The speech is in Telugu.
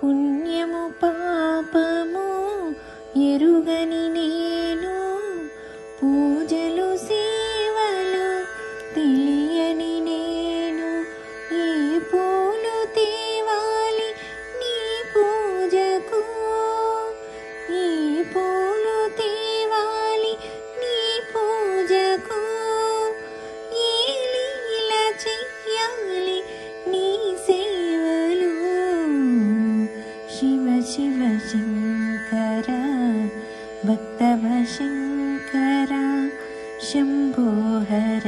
పుణ్యము పాపము ఎరుగని నేను, పూజలు సేవలు తెలియని నేను, ఏ పూలు తేవాలి నీ పూజకు, ఏ పూలు తేవాలి నీ పూజకు, ఏ లీల చెయ్యాలి నీ సేవలు. శివ శివ శంకర భక్తవ శంకర, శంభో హర